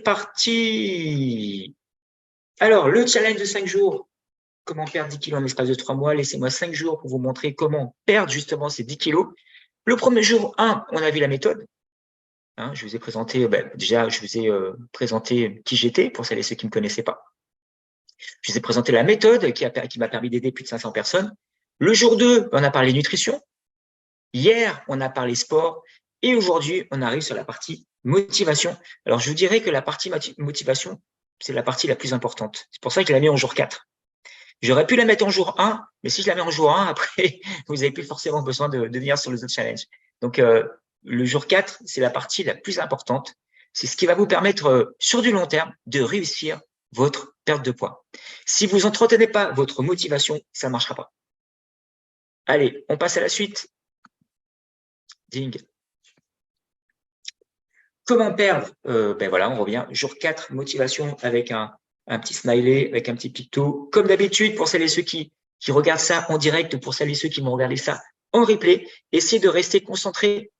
parti. Alors, le challenge de 5 jours, comment perdre 10 kilos en l'espace de 3 mois. Laissez-moi 5 jours pour vous montrer comment perdre justement ces 10 kilos. Le premier jour, on a vu la méthode. Je vous ai présenté, déjà, je vous ai présenté qui j'étais pour celles et ceux qui ne me connaissaient pas. Je vous ai présenté la méthode qui m'a permis d'aider plus de 500 personnes. Le jour 2, on a parlé nutrition. Hier, on a parlé sport. Et aujourd'hui, on arrive sur la partie motivation. Alors, je vous dirais que la partie motivation, c'est la partie la plus importante. C'est pour ça que je la mets en jour 4. J'aurais pu la mettre en jour 1, mais si je la mets en jour 1, après, vous n'avez plus forcément besoin de venir sur les autres challenges. Donc, le jour 4, c'est la partie la plus importante. C'est ce qui va vous permettre, sur du long terme, de réussir votre perte de poids. Si vous n'entretenez pas votre motivation, ça ne marchera pas. Allez, on passe à la suite. Ding. Comment perdre? Voilà, on revient. Jour 4, motivation avec un petit smiley, avec un petit picto. Comme d'habitude, pour celles et ceux qui regardent ça en direct, pour celles et ceux qui vont regarder ça en replay, essayez de rester concentré.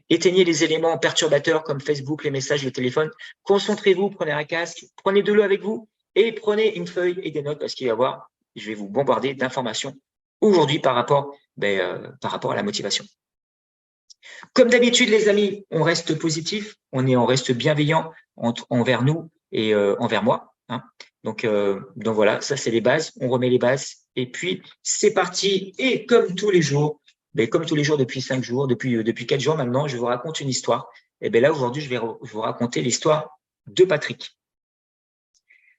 Éteignez les éléments perturbateurs comme Facebook, les messages, le téléphone. Concentrez-vous, prenez un casque, prenez de l'eau avec vous et prenez une feuille et des notes parce qu'il va y avoir, je vais vous bombarder d'informations aujourd'hui par rapport à la motivation. Comme d'habitude, les amis, on reste positif, on reste bienveillant envers nous et envers moi. Donc voilà, ça c'est les bases. On remet les bases et puis c'est parti. Et comme tous les jours, depuis 5 jours, depuis 4 jours maintenant, je vous raconte une histoire. Et bien là aujourd'hui, je vais vous raconter l'histoire de Patrick.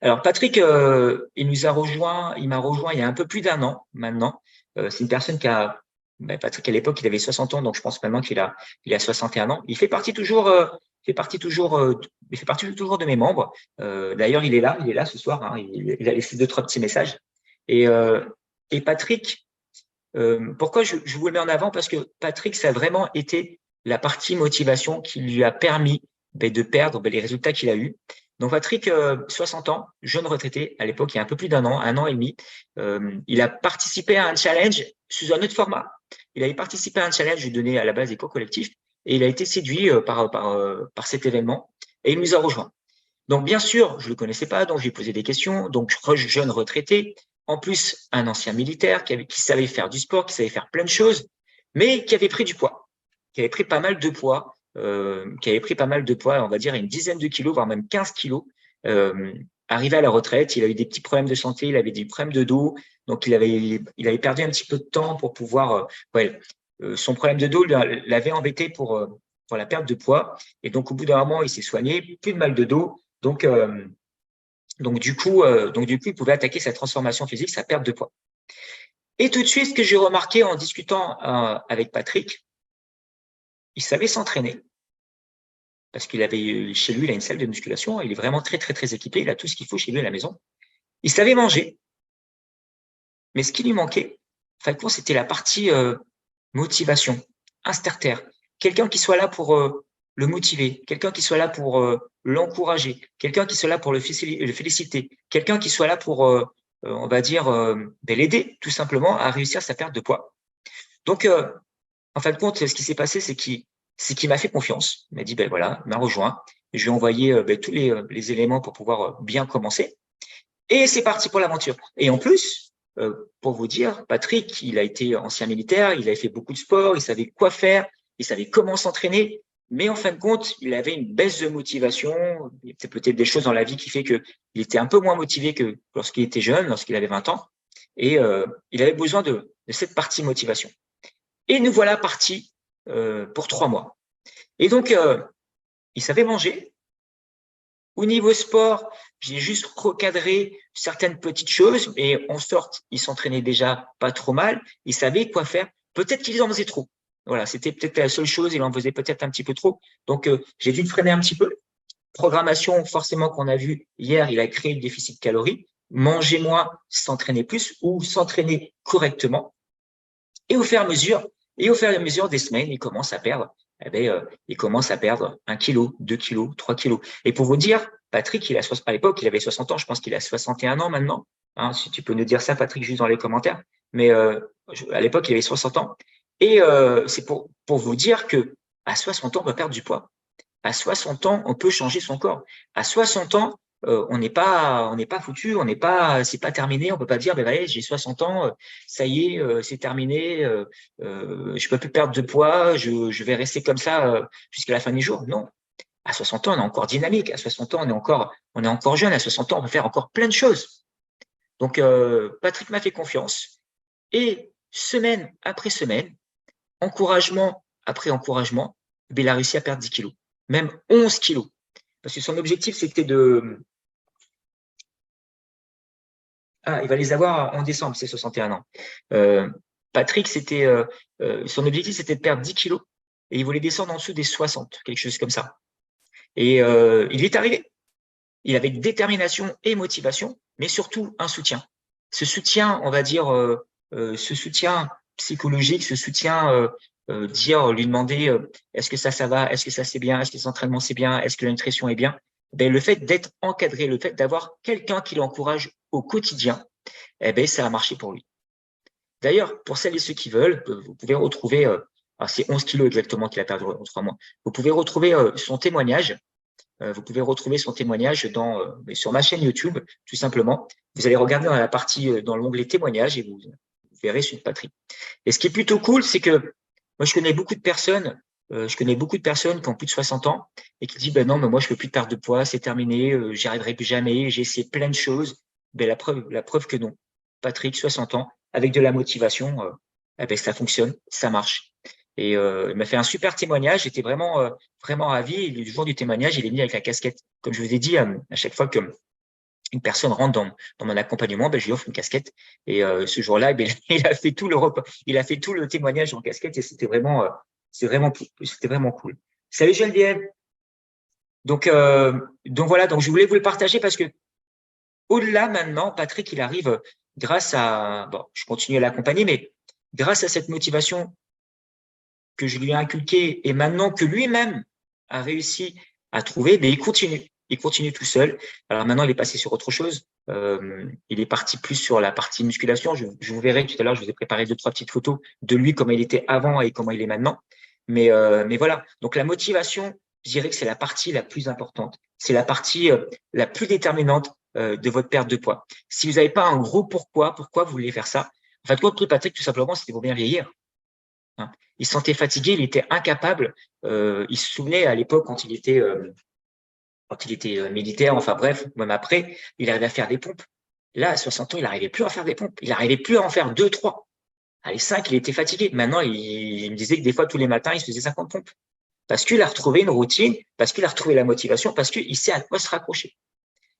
Alors Patrick, il m'a rejoint il y a un peu plus d'1 an maintenant. C'est une personne qui a Patrick, à l'époque, il avait 60 ans, donc je pense maintenant qu'il a 61 ans. Il fait partie toujours de mes membres. D'ailleurs, il est là ce soir. Il a laissé 2-3 petits messages. Et Patrick, pourquoi je vous le mets en avant? Parce que Patrick, ça a vraiment été la partie motivation qui lui a permis de perdre les résultats qu'il a eus. Donc Patrick, 60 ans, jeune retraité, à l'époque, il y a un peu plus d'1 an, 1 an et demi. Il a participé à un challenge sous un autre format. Il avait participé à un challenge donné à la base éco-collectif et il a été séduit par cet événement et il nous a rejoints. Donc, bien sûr, je ne le connaissais pas, donc j'ai posé des questions. Donc, jeune retraité, en plus, un ancien militaire qui savait faire du sport, qui savait faire plein de choses, mais qui avait pris du poids, qui avait pris pas mal de poids, on va dire une dizaine de kilos, voire même 15 kilos. Arrivé à la retraite, il a eu des petits problèmes de santé, il avait des problèmes de dos, donc il avait perdu un petit peu de temps pour pouvoir, son problème de dos l'avait embêté pour la perte de poids. Et donc, au bout d'un moment, il s'est soigné, plus de mal de dos. Donc du coup, il pouvait attaquer sa transformation physique, sa perte de poids. Et tout de suite, ce que j'ai remarqué en discutant avec Patrick, il savait s'entraîner parce qu'il avait chez lui, il a une salle de musculation, il est vraiment très, très, très équipé, il a tout ce qu'il faut chez lui à la maison. Il savait manger, mais ce qui lui manquait, Falcon, c'était la partie motivation, un starter, quelqu'un qui soit là pour le motiver, quelqu'un qui soit là pour l'encourager, quelqu'un qui soit là pour le féliciter, quelqu'un qui soit là pour, on va dire, l'aider tout simplement à réussir sa perte de poids. Donc, en fin de compte, ce qui s'est passé, c'est qu'il m'a fait confiance. Il m'a dit, voilà, il m'a rejoint. Je lui ai envoyé tous les éléments pour pouvoir bien commencer. Et c'est parti pour l'aventure. Et en plus, pour vous dire, Patrick, il a été ancien militaire, il avait fait beaucoup de sport, il savait quoi faire, il savait comment s'entraîner. Mais en fin de compte, il avait une baisse de motivation. Il y a peut-être des choses dans la vie qui fait qu'il était un peu moins motivé que lorsqu'il était jeune, lorsqu'il avait 20 ans. Et il avait besoin de cette partie motivation. Et nous voilà partis pour 3 mois. Et donc, il savait manger. Au niveau sport, j'ai juste recadré certaines petites choses, mais en sorte, il s'entraînait déjà pas trop mal. Il savait quoi faire. Peut-être qu'il en faisait trop. Voilà, c'était peut-être la seule chose. Il en faisait peut-être un petit peu trop. Donc, j'ai dû le freiner un petit peu. Programmation, forcément, qu'on a vu hier, il a créé le déficit calorique. Manger moins, s'entraîner plus ou s'entraîner correctement. Et au fur et à mesure des semaines, il commence à perdre. Il commence à perdre 1 kilo, 2 kilos, 3 kilos. Et pour vous dire, Patrick, à l'époque, il avait 60 ans. Je pense qu'il a 61 ans maintenant. Si tu peux nous dire ça, Patrick, juste dans les commentaires. Mais à l'époque, il avait 60 ans. Et c'est pour vous dire que à 60 ans, on peut perdre du poids. À 60 ans, on peut changer son corps. À 60 ans, on n'est pas foutu, c'est pas terminé. On peut pas dire, ben allez, j'ai 60 ans, ça y est, c'est terminé, je peux plus perdre de poids, je vais rester comme ça jusqu'à la fin des jours. Non. À 60 ans, on est encore dynamique. À 60 ans, on est encore jeune. À 60 ans, on peut faire encore plein de choses. Donc, Patrick m'a fait confiance. Et semaine après semaine, encouragement après encouragement, il a réussi à perdre 10 kilos, même 11 kilos. Parce que son objectif, c'était de… Ah, il va les avoir en décembre, c'est 61 ans. Patrick, son objectif, c'était de perdre 10 kilos et il voulait descendre en dessous des 60, quelque chose comme ça. Et il y est arrivé. Il avait détermination et motivation, mais surtout un soutien. Ce soutien, on va dire, ce soutien psychologique, ce soutien, lui demander est-ce que ça va, est-ce que ça c'est bien, est-ce que l'entraînement c'est bien, est-ce que la nutrition est bien. Ben, le fait d'être encadré, le fait d'avoir quelqu'un qui l'encourage au quotidien, ça a marché pour lui. D'ailleurs, pour celles et ceux qui veulent, vous pouvez retrouver, c'est 11 kilos exactement qu'il a perdu en 3 mois. Vous pouvez retrouver son témoignage. Vous pouvez retrouver son témoignage sur ma chaîne YouTube, tout simplement. Vous allez regarder dans la partie, dans l'onglet témoignages et vous verrez celui de Patrick. Et ce qui est plutôt cool, c'est que moi, je connais beaucoup de personnes qui ont plus de 60 ans et qui disent, ben non, mais moi, je peux plus perdre de poids, c'est terminé, j'y arriverai plus jamais, j'ai essayé plein de choses. Ben, la preuve que non. Patrick, 60 ans, avec de la motivation, ça fonctionne, ça marche. Et il m'a fait un super témoignage. J'étais vraiment ravi. Et le jour du témoignage, il est venu avec la casquette. Comme je vous ai dit, à chaque fois que une personne rentre dans mon accompagnement, je lui offre une casquette. Et ce jour-là, il a fait tout il a fait tout le témoignage en casquette et c'était vraiment cool. Salut Geneviève. Donc voilà. Donc je voulais vous le partager parce que au-delà maintenant, Patrick, il arrive grâce à je continue à l'accompagner, mais grâce à cette motivation que je lui ai inculqué et maintenant que lui-même a réussi à trouver, il continue. Il continue tout seul. Alors maintenant, il est passé sur autre chose. Il est parti plus sur la partie musculation. Je vous verrai tout à l'heure, je vous ai préparé 2-3 petites photos de lui, comment il était avant et comment il est maintenant. Mais voilà. Donc la motivation, je dirais que c'est la partie la plus importante. C'est la partie la plus déterminante de votre perte de poids. Si vous n'avez pas un gros pourquoi vous voulez faire ça, en fait, pour Patrick, tout simplement, c'était pour bien vieillir. Il se sentait fatigué, il était incapable. Il se souvenait à l'époque quand il était militaire, enfin bref, même après, il arrivait à faire des pompes. Là, à 60 ans, il n'arrivait plus à faire des pompes. Il n'arrivait plus à en faire 2, 3. Allez, 5, il était fatigué. Maintenant, il me disait que des fois, tous les matins, il se faisait 50 pompes. Parce qu'il a retrouvé une routine, parce qu'il a retrouvé la motivation, parce qu'il sait à quoi se raccrocher.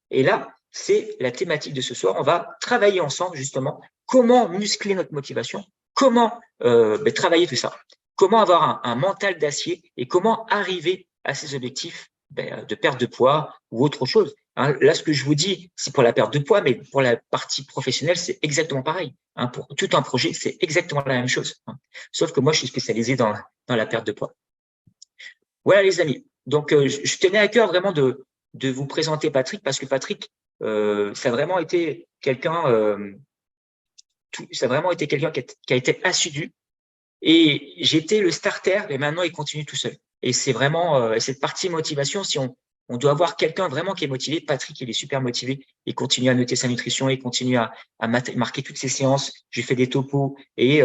Et là, c'est la thématique de ce soir. On va travailler ensemble, justement, comment muscler notre motivation, comment travailler tout ça, comment avoir un mental d'acier et comment arriver à ces objectifs de perte de poids ou autre chose. Là, ce que je vous dis, c'est pour la perte de poids, mais pour la partie professionnelle, c'est exactement pareil. Pour tout un projet, c'est exactement la même chose. Sauf que moi, je suis spécialisé dans la perte de poids. Voilà, les amis. Donc, je tenais à cœur vraiment de vous présenter Patrick parce que Patrick, ça a vraiment été quelqu'un qui a été assidu. Et j'étais le starter, et maintenant, il continue tout seul. Et c'est vraiment cette partie motivation, si on doit avoir quelqu'un vraiment qui est motivé. Patrick, il est super motivé. Il continue à noter sa nutrition, il continue à marquer toutes ses séances. Je lui fais des topos et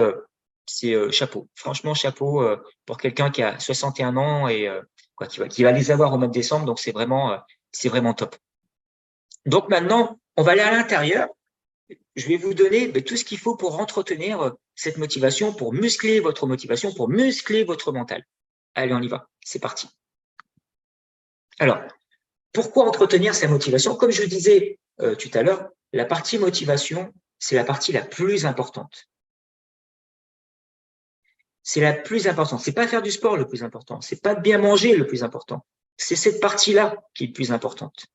c'est chapeau. Franchement, chapeau pour quelqu'un qui a 61 ans et qui va les avoir au mois de décembre. Donc, c'est vraiment top. Donc, maintenant, on va aller à l'intérieur. Je vais vous donner tout ce qu'il faut pour entretenir cette motivation, pour muscler votre motivation, pour muscler votre mental. Allez, on y va. C'est parti. Alors, pourquoi entretenir sa motivation? Comme je le disais tout à l'heure, la partie motivation, c'est la partie la plus importante. C'est la plus importante. C'est pas faire du sport le plus important. C'est pas de bien manger le plus important. C'est cette partie-là qui est le plus importante.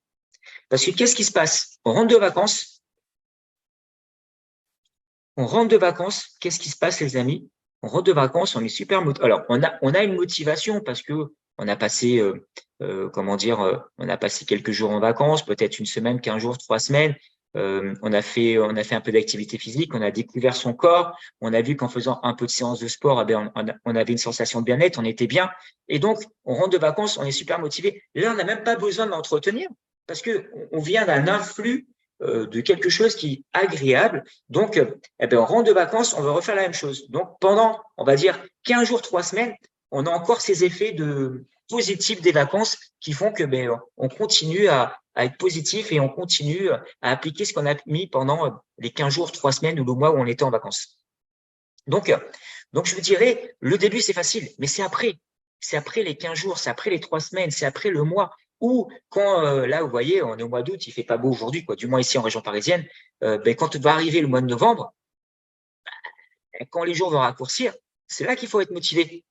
Parce que qu'est-ce qui se passe? On rentre de vacances. Qu'est-ce qui se passe, les amis? On rentre de vacances, on est super motivé. Alors, on a une motivation parce que on a passé, on a passé quelques jours en vacances, peut-être une semaine, 15 jours, 3 semaines. on a fait un peu d'activité physique, on a découvert son corps, on a vu qu'en faisant un peu de séance de sport, eh bien, on avait une sensation de bien-être, on était bien. Et donc, on rentre de vacances, on est super motivé. Là, on n'a même pas besoin de l'entretenir parce que on vient d'un influx de quelque chose qui est agréable. Donc, eh bien, on rentre de vacances, on veut refaire la même chose. Donc, pendant, on va dire, 15 jours, 3 semaines, on a encore ces effets positifs des vacances qui font que ben, on continue à être positif et on continue à appliquer ce qu'on a mis pendant les 15 jours, 3 semaines ou le mois où on était en vacances. Donc je vous dirais, le début, c'est facile, mais c'est après. C'est après les 15 jours, c'est après les 3 semaines, c'est après le mois. Ou quand, là, vous voyez, on est au mois d'août, il fait pas beau aujourd'hui, quoi, du moins ici en région parisienne, ben, quand va arriver le mois de novembre, quand les jours vont raccourcir, c'est là qu'il faut être motivé.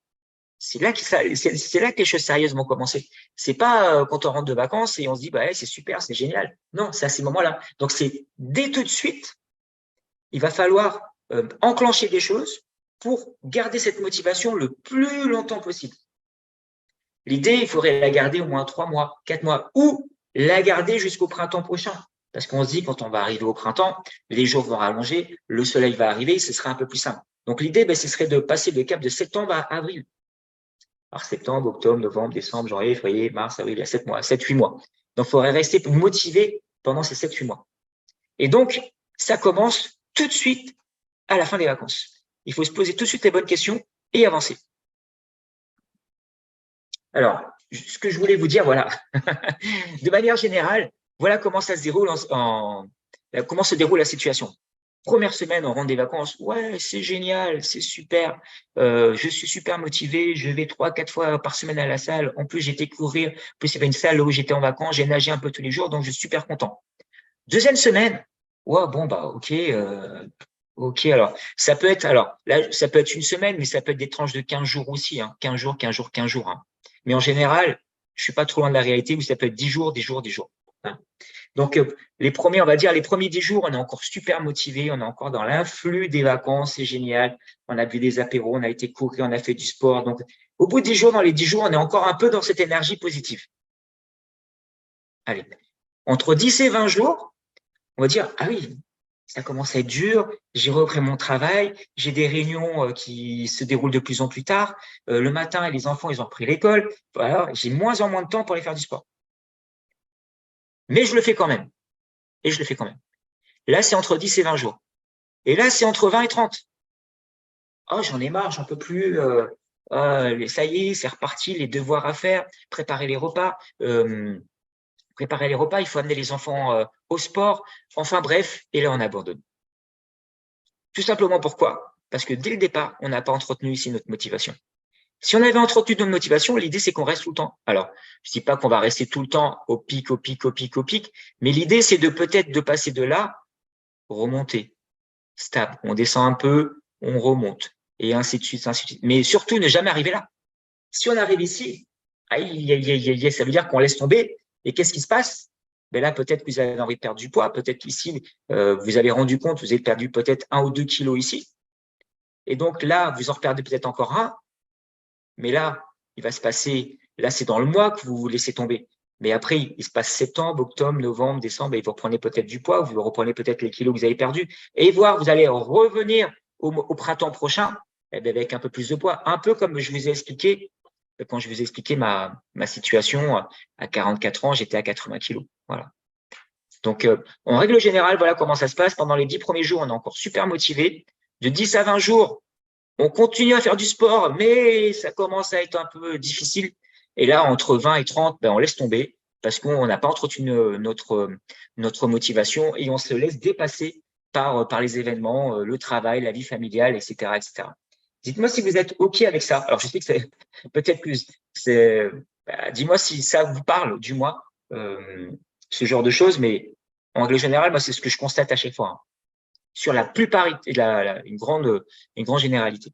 C'est là que les choses sérieuses vont commencer. C'est pas quand on rentre de vacances et on se dit, bah, hey, c'est super, c'est génial. Non, c'est à ces moments-là. Donc, c'est dès tout de suite, il va falloir enclencher des choses pour garder cette motivation le plus longtemps possible. L'idée, il faudrait la garder au moins 3 mois, 4 mois, ou la garder jusqu'au printemps prochain. Parce qu'on se dit, quand on va arriver au printemps, les jours vont rallonger, le soleil va arriver, ce sera un peu plus simple. Donc, l'idée, ben, ce serait de passer le cap de septembre à avril. Alors, septembre, octobre, novembre, décembre, janvier, février, mars, avril, il y a 7 mois, 7, 8 mois. Donc, il faudrait rester motivé pendant ces 7, 8 mois. Et donc, ça commence tout de suite à la fin des vacances. Il faut se poser tout de suite les bonnes questions et avancer. Alors, ce que je voulais vous dire, voilà, de manière générale, voilà comment ça se déroule comment se déroule la situation. Première semaine, on rentre des vacances. Ouais, c'est génial, c'est super. Je suis super motivé. Je vais 3, 4 fois par semaine à la salle. En plus, j'ai été courir. En plus, il y avait une salle où j'étais en vacances. J'ai nagé un peu tous les jours, donc je suis super content. Deuxième semaine, ouais, bon, bah, ok, alors, là, ça peut être une semaine, mais ça peut être des tranches de 15 jours aussi, hein, 15 jours, 15 jours, 15 jours, hein. Mais en général, je suis pas trop loin de la réalité où ça peut être 10 jours, 10 jours, 10 jours, hein. Donc, on va dire, les premiers 10 jours, on est encore super motivé, on est encore dans l'influx des vacances, c'est génial. On a bu des apéros, on a été courir, on a fait du sport. Donc, au bout de 10 jours, dans les 10 jours, on est encore un peu dans cette énergie positive. Allez, entre 10 et 20 jours, on va dire, ah oui, ça commence à être dur, j'ai repris mon travail, j'ai des réunions qui se déroulent de plus en plus tard. Le matin, les enfants, ils ont repris l'école. Voilà, j'ai de moins en moins de temps pour aller faire du sport. Mais je le fais quand même. Et je le fais quand même. Là, c'est entre 10 et 20 jours. Et là, c'est entre 20 et 30. Oh, j'en ai marre, j'en peux plus. Ça y est, c'est reparti, les devoirs à faire, préparer les repas. Il faut amener les enfants au sport. Enfin bref, et là, on abandonne. Tout simplement pourquoi? Parce que dès le départ, on n'a pas entretenu ici notre motivation. Si on avait entretenu notre motivation, l'idée, c'est qu'on reste tout le temps. Alors, je dis pas qu'on va rester tout le temps au pic, au pic, au pic, au pic, mais l'idée, c'est de peut-être de passer de là, remonter, stable. On descend un peu, on remonte, et ainsi de suite, ainsi de suite. Mais surtout, ne jamais arriver là. Si on arrive ici, ça veut dire qu'on laisse tomber. Et qu'est-ce qui se passe? Ben là, peut-être que vous avez envie de perdre du poids. Peut-être qu'ici, vous avez rendu compte, vous avez perdu peut-être 1 ou 2 kilos ici. Et donc là, vous en reperdez peut-être encore un. Mais là, il va se passer, là, c'est dans le mois que vous vous laissez tomber. Mais après, il se passe septembre, octobre, novembre, décembre, et vous reprenez peut-être du poids, vous reprenez peut-être les kilos que vous avez perdus. Et voir, vous allez revenir au printemps prochain, eh bien, avec un peu plus de poids. Un peu comme je vous ai expliqué, quand je vous ai expliqué ma situation, à 44 ans, j'étais à 80 kilos. Voilà. Donc, en règle générale, voilà comment ça se passe. Pendant les 10 premiers jours, on est encore super motivé. De 10 à 20 jours, on continue à faire du sport, mais ça commence à être un peu difficile. Et là, entre 20 et 30, ben, on laisse tomber parce qu'on n'a pas entretenu notre motivation et on se laisse dépasser par les événements, le travail, la vie familiale, etc., etc. Dites-moi si vous êtes OK avec ça. Alors, je sais que c'est peut-être plus. Dis-moi si ça vous parle, du moins, ce genre de choses. Mais en règle générale, moi, c'est ce que je constate à chaque fois, hein, sur la plupart, une grande généralité.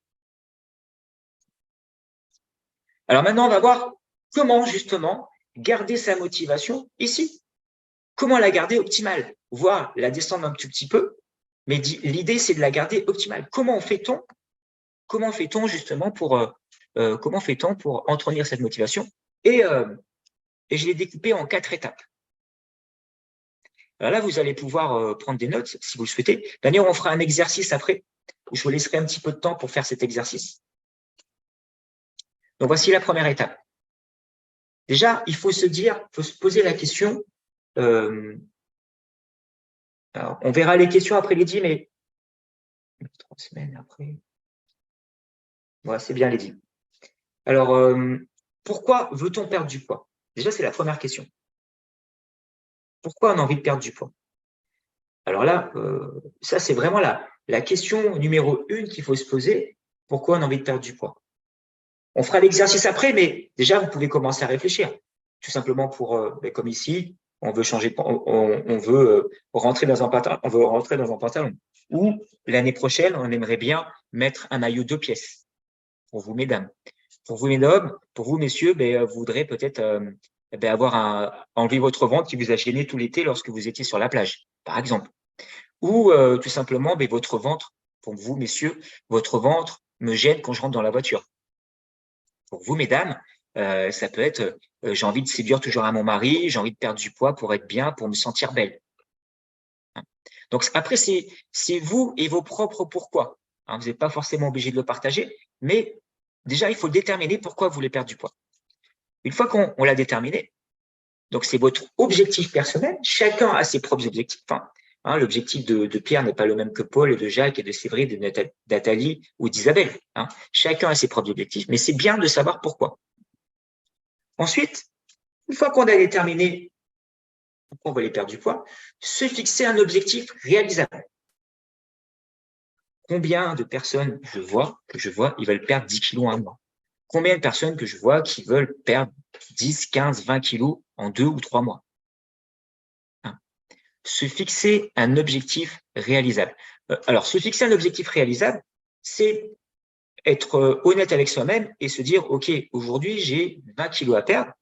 Alors maintenant, on va voir comment justement garder sa motivation ici. Comment la garder optimale, voire la descendre un tout petit peu, mais l'idée, c'est de la garder optimale. Comment fait-on justement comment fait-on pour entretenir cette motivation et je l'ai découpé en 4 étapes. Alors là, vous allez pouvoir prendre des notes si vous le souhaitez. D'ailleurs, on fera un exercice après. Je vous laisserai un petit peu de temps pour faire cet exercice. Donc, voici la première étape. Déjà, il faut se poser la question. Alors, on verra les questions après Lydie, mais 3 semaines après. Voilà, c'est bien Lydie. Alors, pourquoi veut-on perdre du poids? Déjà, c'est la première question. Pourquoi on a envie de perdre du poids? Alors là, ça, c'est vraiment la question numéro 1 qu'il faut se poser. Pourquoi on a envie de perdre du poids? On fera l'exercice après, mais déjà, vous pouvez commencer à réfléchir. Tout simplement comme ici, on veut changer, on veut rentrer dans un pantalon. Ou l'année prochaine, on aimerait bien mettre un maillot 2 pièces. Pour vous, mesdames. Pour vous, mesdames, pour vous, messieurs, vous voudrez peut-être enlever votre ventre qui vous a gêné tout l'été lorsque vous étiez sur la plage, par exemple. Ou tout simplement, votre ventre, pour vous, messieurs, votre ventre me gêne quand je rentre dans la voiture. Pour vous, mesdames, ça peut être j'ai envie de séduire toujours à mon mari, j'ai envie de perdre du poids pour être bien, pour me sentir belle. Donc après, c'est vous et vos propres pourquoi. Vous n'êtes pas forcément obligé de le partager, mais déjà, il faut déterminer pourquoi vous voulez perdre du poids. Une fois qu'on l'a déterminé, donc c'est votre objectif personnel, chacun a ses propres objectifs. L'objectif de Pierre n'est pas le même que Paul et de Jacques et de Séverine, de Nathalie ou d'Isabelle. Chacun a ses propres objectifs, mais c'est bien de savoir pourquoi. Ensuite, une fois qu'on a déterminé pourquoi on va aller perdre du poids, se fixer un objectif réalisable. Combien de personnes que je vois, ils veulent perdre 10 kilos en un mois? Combien de personnes que je vois qui veulent perdre 10, 15, 20 kilos en 2 ou 3 mois? Se fixer un objectif réalisable. Alors, se fixer un objectif réalisable, c'est être honnête avec soi-même et se dire, OK, aujourd'hui, j'ai 20 kilos à perdre.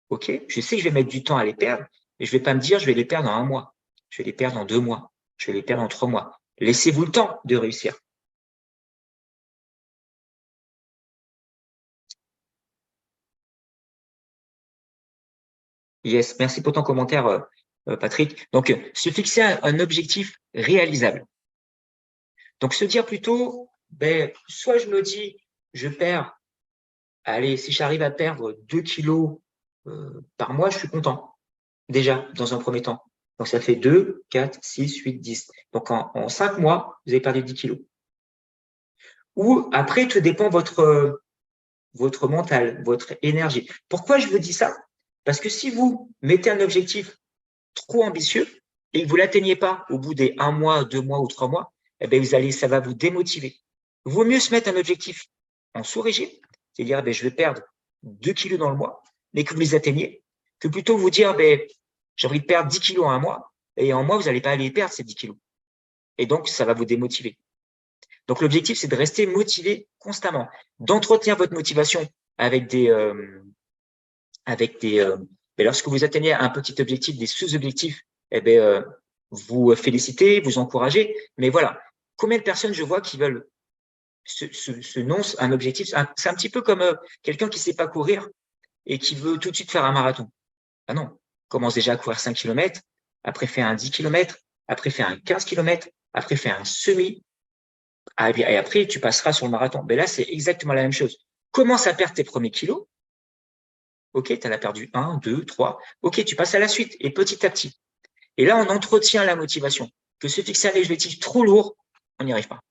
OK, je sais que je vais mettre du temps à les perdre, mais je ne vais pas me dire, je vais les perdre en un mois. Je vais les perdre en 2 mois. Je vais les perdre en 3 mois. Laissez-vous le temps de réussir. Yes, merci pour ton commentaire, Patrick. Donc, se fixer un objectif réalisable. Donc, se dire plutôt, soit je me dis, je perds, allez, si j'arrive à perdre 2 kilos par mois, je suis content, déjà, dans un premier temps. Donc, ça fait 2, 4, 6, 8, 10. Donc, en 5 mois, vous avez perdu 10 kilos. Ou après, tout dépend votre mental, votre énergie. Pourquoi je vous dis ça? Parce que si vous mettez un objectif trop ambitieux et que vous l'atteignez pas au bout des 1 mois, 2 mois ou 3 mois, ça va vous démotiver. Vaut mieux se mettre un objectif en sous-régime, c'est-à-dire, je vais perdre 2 kilos dans le mois, mais que vous les atteigniez, que plutôt vous dire, j'ai envie de perdre 10 kilos en un mois, et en mois, vous n'allez pas aller perdre ces 10 kilos. Et donc, ça va vous démotiver. Donc, l'objectif, c'est de rester motivé constamment, d'entretenir votre motivation avec lorsque vous atteignez un petit objectif, des sous-objectifs, vous félicitez, vous encouragez. Mais voilà, combien de personnes je vois qui veulent se noncent un objectif? C'est un petit peu comme quelqu'un qui ne sait pas courir et qui veut tout de suite faire un marathon. Ah non, commence déjà à courir 5 km, après fait un 10 km, après fait un 15 km, après fait un semi, et après tu passeras sur le marathon. Mais là, c'est exactement la même chose. Commence à perdre tes premiers kilos. OK, tu en as perdu 1, 2, 3. OK, tu passes à la suite et petit à petit. Et là, on entretient la motivation. Que se fixer un objectif trop lourd, on n'y arrive pas.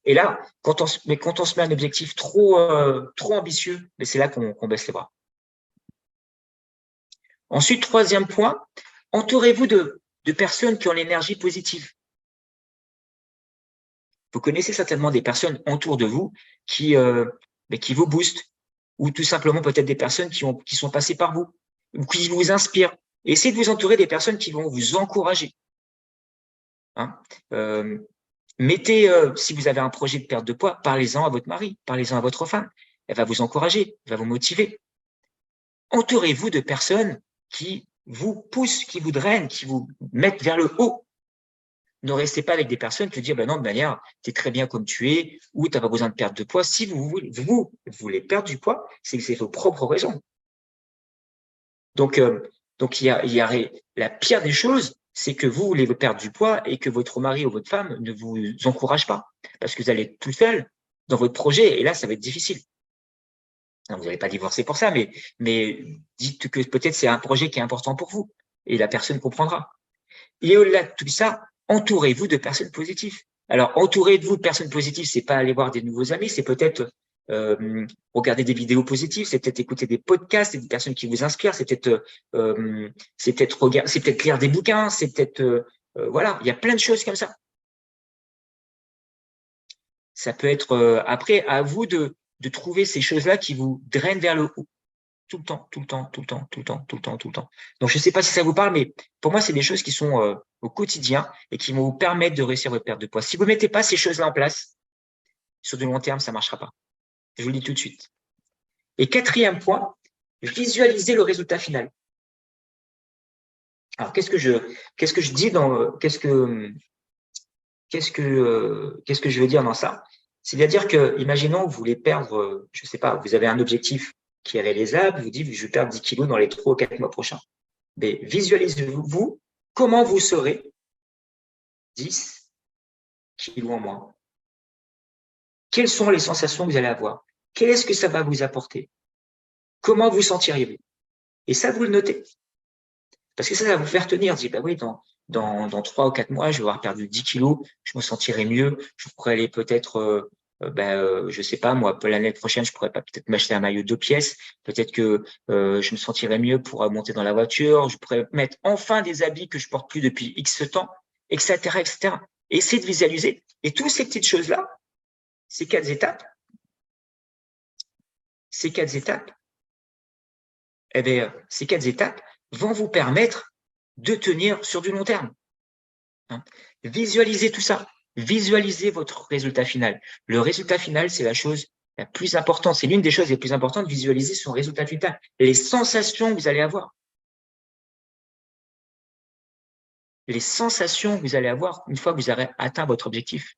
Et là, quand on se met un objectif trop ambitieux, c'est là qu'on baisse les bras. Ensuite, troisième point, entourez-vous de personnes qui ont l'énergie positive. Vous connaissez certainement des personnes autour de vous qui vous boostent, ou tout simplement peut-être des personnes qui sont passées par vous, ou qui vous inspirent. Essayez de vous entourer des personnes qui vont vous encourager. Si vous avez un projet de perte de poids, parlez-en à votre mari, parlez-en à votre femme. Elle va vous encourager, elle va vous motiver. Entourez-vous de personnes qui vous poussent, qui vous drainent, qui vous mettent vers le haut. Ne restez pas avec des personnes qui vous disent, non, de manière, tu es très bien comme tu es, ou tu n'as pas besoin de perdre de poids. Si vous voulez perdre du poids, c'est que c'est vos propres raisons. Donc, Donc, la pire des choses, c'est que vous voulez perdre du poids et que votre mari ou votre femme ne vous encourage pas parce que vous allez être tout seul dans votre projet et là, ça va être difficile. Non, vous n'allez pas divorcer pour ça, mais dites que peut-être c'est un projet qui est important pour vous et la personne comprendra. Et au-delà de tout ça, entourez-vous de personnes positives. Alors, entourez-vous de personnes positives, c'est pas aller voir des nouveaux amis, c'est peut-être regarder des vidéos positives, c'est peut-être écouter des podcasts, c'est des personnes qui vous inspirent, c'est peut-être lire des bouquins, c'est peut-être voilà, il y a plein de choses comme ça. Ça peut être après à vous de trouver ces choses-là qui vous drainent vers le haut. Tout le temps, tout le temps, tout le temps, tout le temps, tout le temps, tout le temps. Donc, je ne sais pas si ça vous parle, mais pour moi, c'est des choses qui sont au quotidien et qui vont vous permettre de réussir votre perte de poids. Si vous ne mettez pas ces choses-là en place, sur du long terme, ça ne marchera pas. Je vous le dis tout de suite. Et quatrième point, visualiser le résultat final. Alors, qu'est-ce que je dis dans, qu'est-ce que je veux dire dans ça? C'est-à-dire que, imaginons, vous voulez perdre, je ne sais pas, vous avez un objectif qui est réalisable, vous dites, je vais perdre 10 kilos dans les 3 ou 4 mois prochains. Mais visualisez-vous comment vous serez 10 kilos en moins. Quelles sont les sensations que vous allez avoir? Qu'est-ce que ça va vous apporter? Comment vous sentiriez-vous? Et ça, vous le notez. Parce que ça va vous faire tenir. Dire, bah oui, dans 3 ou 4 mois, je vais avoir perdu 10 kilos, je me sentirai mieux, je pourrais aller peut-être, je sais pas, moi, l'année prochaine, je pourrais peut-être m'acheter un maillot de 2 pièces, peut-être que je me sentirais mieux pour monter dans la voiture, je pourrais mettre enfin des habits que je porte plus depuis X temps, etc., etc. Essayez de visualiser. Et toutes ces petites choses-là, ces 4 étapes, eh bien, ces 4 étapes vont vous permettre de tenir sur du long terme. Visualisez tout ça. Visualisez votre résultat final. Le résultat final, c'est la chose la plus importante. C'est l'une des choses les plus importantes, visualiser son résultat final. Les sensations que vous allez avoir. Les sensations que vous allez avoir une fois que vous aurez atteint votre objectif.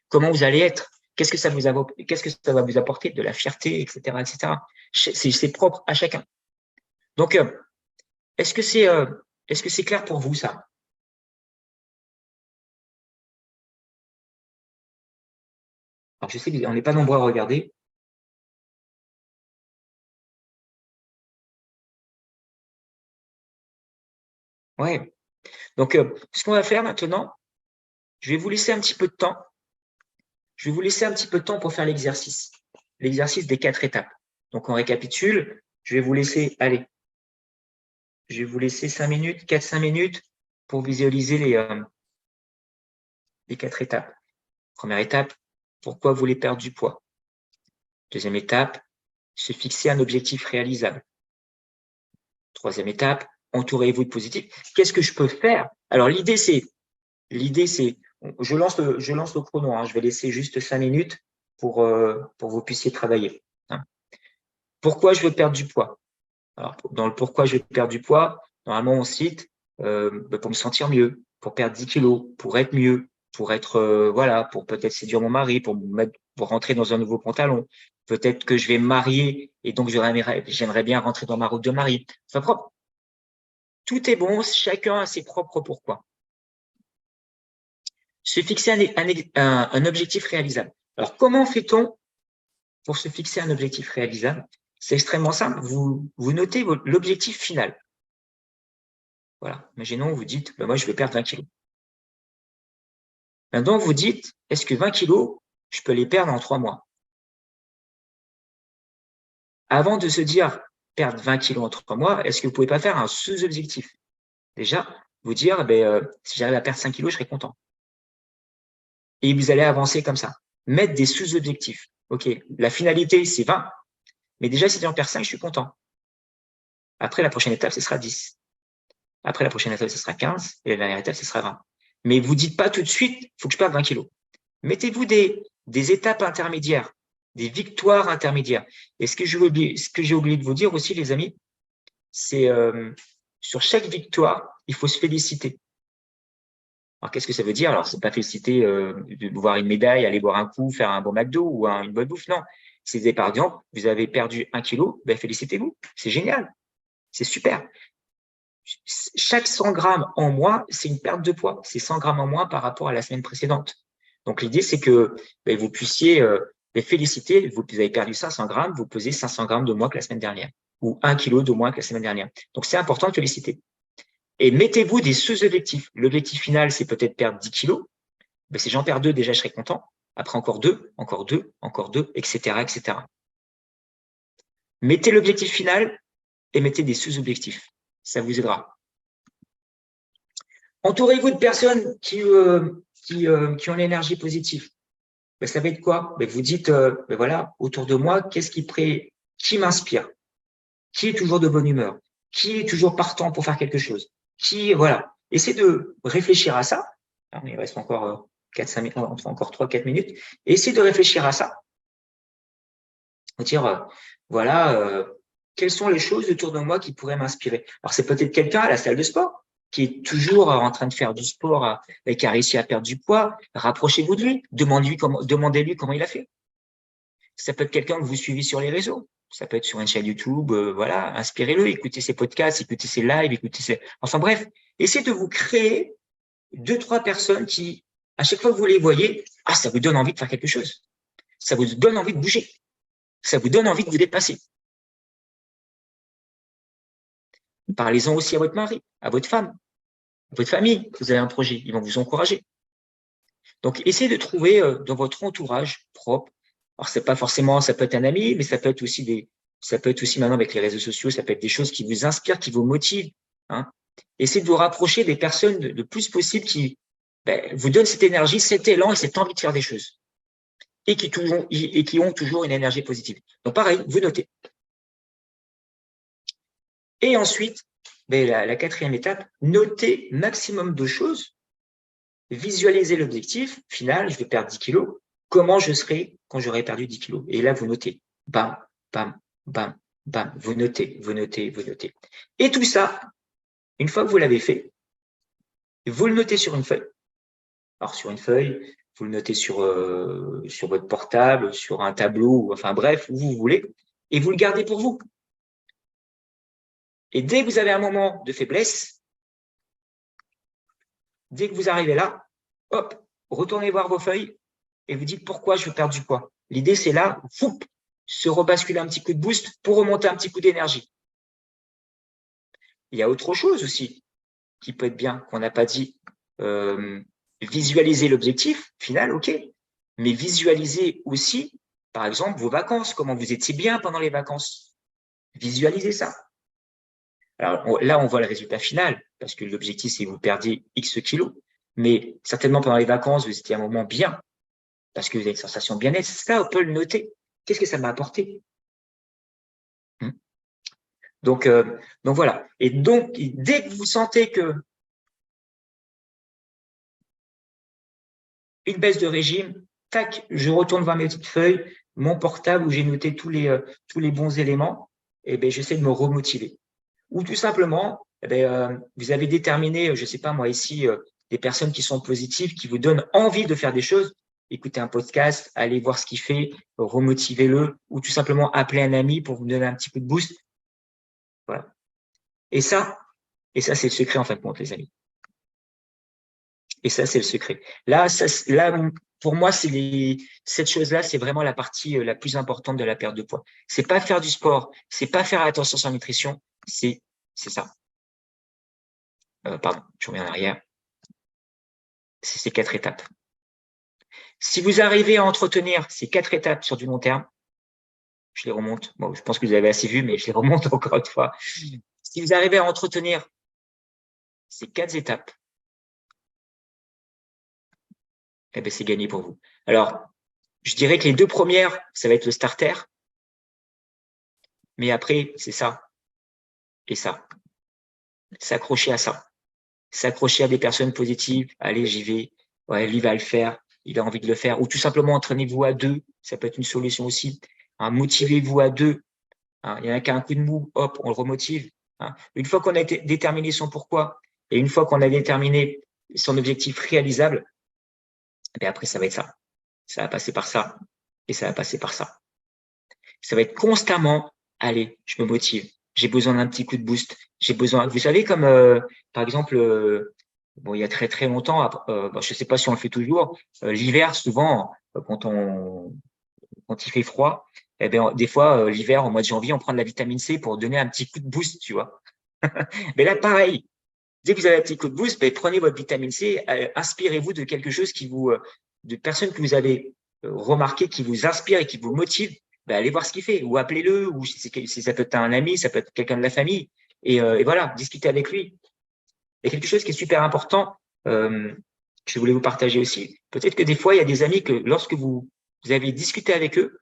Comment vous allez être? Qu'est-ce que ça va vous apporter? De la fierté, etc., etc. C'est propre à chacun. Donc, est-ce que c'est clair pour vous, ça? Alors, je sais qu'on n'est pas nombreux à regarder. Ouais. Donc, ce qu'on va faire maintenant, je vais vous laisser un petit peu de temps. Je vais vous laisser un petit peu de temps pour faire l'exercice des 4 étapes. Donc, on récapitule. Je vais vous laisser, allez, je vais vous laisser 5 minutes, 4-5 minutes pour visualiser les 4 étapes. Première étape, pourquoi vous voulez perdre du poids? Deuxième étape, se fixer un objectif réalisable. Troisième étape, entourez-vous de positifs. Qu'est-ce que je peux faire? Alors, l'idée, c'est, je lance le chrono, hein, je vais laisser juste 5 minutes pour que vous puissiez travailler. Hein. Pourquoi je veux perdre du poids? Alors, dans le pourquoi je veux perdre du poids, normalement, on cite pour me sentir mieux, pour perdre 10 kilos, pour être mieux, pour être, voilà, pour peut-être séduire mon mari, pour rentrer dans un nouveau pantalon. Peut-être que je vais me marier et donc j'aimerais bien rentrer dans ma robe de mari. Enfin, propre. Tout est bon, chacun a ses propres pourquoi. Se fixer un objectif réalisable. Alors, comment fait-on pour se fixer un objectif réalisable? C'est extrêmement simple. Vous notez l'objectif final. Voilà. Imaginons, vous dites, moi, je veux perdre 20 kilos. Maintenant, vous dites, est-ce que 20 kilos, je peux les perdre en 3 mois? Avant de se dire, perdre 20 kilos en 3 mois, est-ce que vous pouvez pas faire un sous-objectif? Déjà, vous dire, si j'arrive à perdre 5 kilos, je serai content. Et vous allez avancer comme ça. Mettre des sous-objectifs. OK, la finalité, c'est 20. Mais déjà, si j'en perds 5, je suis content. Après, la prochaine étape, ce sera 10. Après, la prochaine étape, ce sera 15. Et la dernière étape, ce sera 20. Mais vous dites pas tout de suite, il faut que je perde 20 kilos. Mettez-vous des étapes intermédiaires, des victoires intermédiaires. Et ce que j'ai oublié de vous dire aussi, les amis, c'est sur chaque victoire, il faut se féliciter. Alors, qu'est-ce que ça veut dire? Alors, c'est pas féliciter de voir une médaille, aller boire un coup, faire un bon McDo ou une bonne bouffe. Non. C'est par exemple, vous avez perdu 1 kilo, félicitez-vous. C'est génial. C'est super. chaque 100 grammes en moins, c'est une perte de poids. C'est 100 grammes en moins par rapport à la semaine précédente. Donc, l'idée, c'est que vous puissiez les féliciter. Vous avez perdu 500 grammes, vous pesez 500 grammes de moins que la semaine dernière ou 1 kilo de moins que la semaine dernière. Donc, c'est important de féliciter. Et mettez-vous des sous-objectifs. L'objectif final, c'est peut-être perdre 10 kilos. Ben, si j'en perds 2, déjà, je serai content. Après, encore 2, encore 2, encore 2, etc., etc. Mettez l'objectif final et mettez des sous-objectifs. Ça vous aidera. Entourez-vous de personnes qui ont l'énergie positive. Ben, ça va être quoi? Ben, vous dites, ben voilà, autour de moi, qui m'inspire? Qui est toujours de bonne humeur? Qui est toujours partant pour faire quelque chose? Voilà. Essayez de réfléchir à ça. Il reste encore 4-5 minutes, encore 3-4 minutes. Et essayez de réfléchir à ça. Dire, voilà, quelles sont les choses autour de moi qui pourraient m'inspirer? Alors, c'est peut-être quelqu'un à la salle de sport qui est toujours en train de faire du sport et qui a réussi à perdre du poids. Rapprochez-vous de lui. Demandez-lui comment il a fait. Ça peut être quelqu'un que vous suivez sur les réseaux. Ça peut être sur une chaîne YouTube. Voilà, inspirez-le. Écoutez ses podcasts, écoutez ses lives, Enfin bref, essayez de vous créer 2-3 personnes qui, à chaque fois que vous les voyez, ça vous donne envie de faire quelque chose. Ça vous donne envie de bouger. Ça vous donne envie de vous dépasser. Parlez-en aussi à votre mari, à votre femme, à votre famille. Vous avez un projet, ils vont vous encourager. Donc, essayez de trouver dans votre entourage propre. Alors, c'est pas forcément, ça peut être un ami, mais ça peut être aussi maintenant avec les réseaux sociaux, ça peut être des choses qui vous inspirent, qui vous motivent. Hein. Essayez de vous rapprocher des personnes le plus possible qui vous donnent cette énergie, cet élan et cette envie de faire des choses. Et qui ont toujours une énergie positive. Donc, pareil, vous notez. Et ensuite, la quatrième étape, notez maximum de choses, visualisez l'objectif final, je vais perdre 10 kilos, comment je serai quand j'aurai perdu 10 kilos. Et là, vous notez, bam, bam, bam, bam, vous notez, vous notez, vous notez. Et tout ça, une fois que vous l'avez fait, vous le notez sur une feuille. Alors, sur une feuille, vous le notez sur votre portable, sur un tableau, enfin bref, où vous voulez, et vous le gardez pour vous. Et dès que vous avez un moment de faiblesse, dès que vous arrivez là, hop, retournez voir vos feuilles et vous dites pourquoi je veux perdre du poids. L'idée, c'est là, se rebasculer un petit coup de boost pour remonter un petit coup d'énergie. Il y a autre chose aussi qui peut être bien, qu'on n'a pas dit. Visualiser l'objectif final, ok, mais visualiser aussi, par exemple, vos vacances, comment vous étiez bien pendant les vacances. Visualisez ça. Alors là, on voit le résultat final, parce que l'objectif, c'est que vous perdiez X kilos. Mais certainement, pendant les vacances, vous étiez à un moment bien, parce que vous avez une sensation de bien-être. Ça, on peut le noter. Qu'est-ce que ça m'a apporté? Donc voilà. Et donc, dès que vous sentez que une baisse de régime, tac, je retourne voir mes petites feuilles, mon portable où j'ai noté tous les bons éléments, et j'essaie de me remotiver. Ou tout simplement, vous avez déterminé, je sais pas moi ici, des personnes qui sont positives, qui vous donnent envie de faire des choses. Écoutez un podcast, allez voir ce qu'il fait, remotivez-le, ou tout simplement appeler un ami pour vous donner un petit coup de boost. Voilà. Et ça, c'est le secret en fin de compte, les amis. Et ça, c'est le secret. Là, pour moi, cette chose-là, c'est vraiment la partie la plus importante de la perte de poids. C'est pas faire du sport, c'est pas faire attention à sa nutrition, c'est ça. Pardon, je reviens en arrière. C'est ces 4 étapes. Si vous arrivez à entretenir ces 4 étapes sur du long terme, je les remonte. Bon, je pense que vous avez assez vu, mais je les remonte encore une fois. Si vous arrivez à entretenir ces 4 étapes, c'est gagné pour vous. Alors, je dirais que les 2 premières, ça va être le starter. Mais après, c'est ça et ça. S'accrocher à ça. S'accrocher à des personnes positives. Allez, j'y vais. Ouais, lui va le faire. Il a envie de le faire. Ou tout simplement, entraînez-vous à 2. Ça peut être une solution aussi. Motivez-vous à 2. Il y en a qu'un coup de mou. Hop, on le remotive. Une fois qu'on a déterminé son pourquoi et une fois qu'on a déterminé son objectif réalisable, après, ça va être ça. Ça va passer par ça et ça va passer par ça. Ça va être constamment, allez, je me motive. j'ai besoin d'un petit coup de boost. J'ai besoin, vous savez, comme par exemple, bon, il y a très très longtemps, bon, je sais pas si on le fait toujours, l'hiver souvent, quand il fait froid, eh ben des fois l'hiver au mois de janvier, on prend de la vitamine C pour donner un petit coup de boost, tu vois. Mais là, pareil. Dès que vous avez un petit coup de boost, ben, prenez votre vitamine C, inspirez-vous de quelque chose de personnes que vous avez remarqué, qui vous inspire et qui vous motive, ben, allez voir ce qu'il fait, ou appelez-le, ou si ça peut être un ami, ça peut être quelqu'un de la famille, et voilà, discutez avec lui. Il y a quelque chose qui est super important, que je voulais vous partager aussi. Peut-être que des fois, il y a des amis que lorsque vous avez discuté avec eux,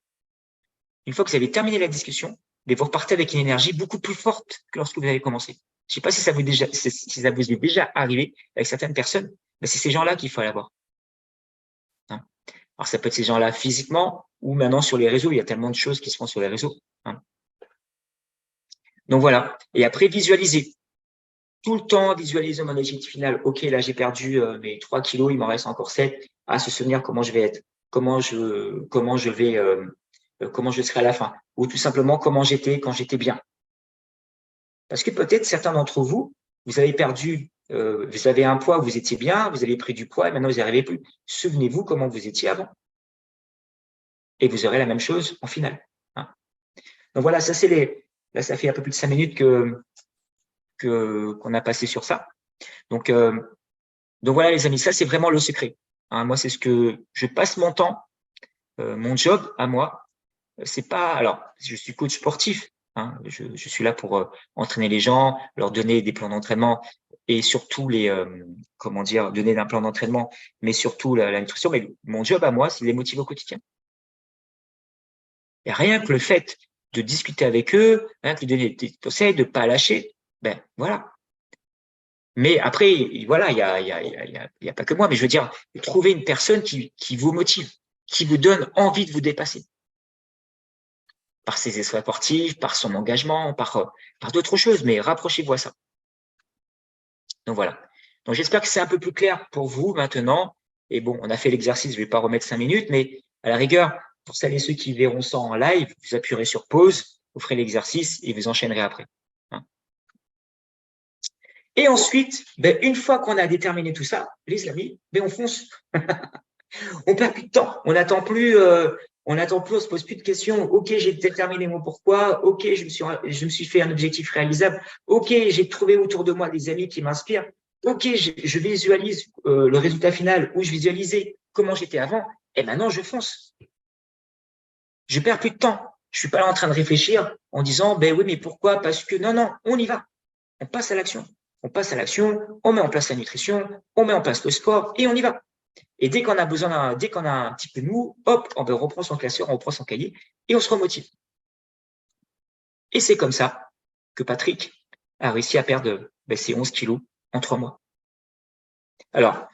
une fois que vous avez terminé la discussion, mais vous repartez avec une énergie beaucoup plus forte que lorsque vous avez commencé. Je ne sais pas si si ça vous est déjà arrivé avec certaines personnes, mais c'est ces gens-là qu'il faut aller voir. Hein. Alors, ça peut être ces gens-là physiquement ou maintenant sur les réseaux. Il y a tellement de choses qui se font sur les réseaux. Hein. Donc, voilà. Et après, visualiser. Tout le temps, visualiser mon objectif final. OK, là, j'ai perdu mes 3 kilos, il m'en reste encore 7. À se souvenir comment je vais être, comment je vais, comment je serai à la fin. Ou tout simplement comment j'étais quand j'étais bien. Parce que peut-être certains d'entre vous, vous avez perdu, vous avez un poids où vous étiez bien, vous avez pris du poids et maintenant vous n'y arrivez plus. Souvenez-vous comment vous étiez avant. Et vous aurez la même chose en finale. Hein. Donc voilà, ça c'est là ça fait un peu plus de 5 minutes qu'on a passé sur ça. Donc voilà les amis, ça c'est vraiment le secret. Hein, moi c'est ce que je passe mon temps, mon job à moi. C'est pas, alors je suis coach sportif. Hein, je suis là pour entraîner les gens, leur donner des plans d'entraînement et surtout comment dire, donner un plan d'entraînement, mais surtout la nutrition. Mais mon job à moi, c'est de les motiver au quotidien. Et rien que le fait de discuter avec eux, rien que de donner des conseils, de pas lâcher, ben voilà. Mais après, voilà, il y a pas que moi, mais je veux dire, trouver une personne qui vous motive, qui vous donne envie de vous dépasser. Par ses efforts sportifs, par son engagement, par d'autres choses, mais rapprochez-vous à ça. Donc voilà. Donc j'espère que c'est un peu plus clair pour vous maintenant. Et bon, on a fait l'exercice, je ne vais pas remettre 5 minutes, mais à la rigueur, pour celles et ceux qui verront ça en live, vous appuierez sur pause, vous ferez l'exercice et vous enchaînerez après. Hein. Et ensuite, ben, une fois qu'on a déterminé tout ça, les amis, ben, on fonce. On perd plus de temps. On n'attend plus, on se pose plus de questions. OK, j'ai déterminé mon pourquoi. OK, je me suis fait un objectif réalisable. OK, j'ai trouvé autour de moi des amis qui m'inspirent. OK, je visualise le résultat final où je visualisais comment j'étais avant. Et maintenant, je fonce. Je perds plus de temps. Je suis pas là en train de réfléchir en disant, ben oui, mais pourquoi? Parce que non, on y va. On passe à l'action. On passe à l'action, on met en place la nutrition, on met en place le sport et on y va. Et dès qu'on a un petit peu de mou, hop, on reprend son classeur, on reprend son cahier et on se remotive. Et c'est comme ça que Patrick a réussi à perdre ses 11 kilos en 3 mois. Alors,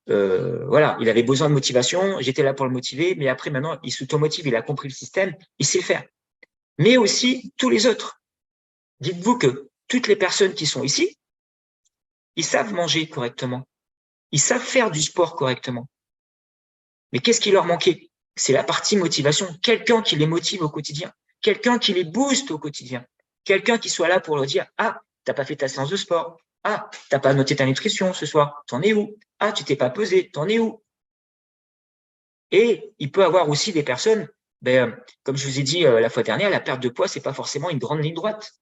voilà, il avait besoin de motivation, j'étais là pour le motiver, mais après, maintenant, il s'automotive, il a compris le système, il sait le faire. Mais aussi tous les autres. Dites-vous que toutes les personnes qui sont ici, ils savent manger correctement. Ils savent faire du sport correctement. Mais qu'est-ce qui leur manquait? C'est la partie motivation. Quelqu'un qui les motive au quotidien. Quelqu'un qui les booste au quotidien. Quelqu'un qui soit là pour leur dire, ah, t'as pas fait ta séance de sport. Ah, t'as pas noté ta nutrition ce soir. T'en es où? Ah, tu t'es pas pesé. T'en es où? Et il peut avoir aussi des personnes, ben, comme je vous ai dit la fois dernière, la perte de poids, c'est pas forcément une grande ligne droite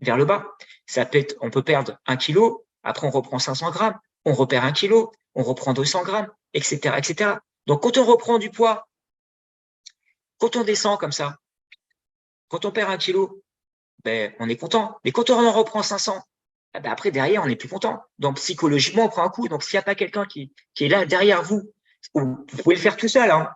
vers le bas. Ça peut être, on peut perdre 1 kilo, après on reprend 500 grammes, on repère 1 kilo, on reprend 200 grammes, etc., etc. Donc, quand on reprend du poids, quand on descend comme ça, quand on perd 1 kilo, ben, on est content. Mais quand on en reprend 500, ben après, derrière, on n'est plus content. Donc, psychologiquement, on prend un coup. Donc, s'il n'y a pas quelqu'un qui est là derrière vous, vous pouvez le faire tout seul. Hein.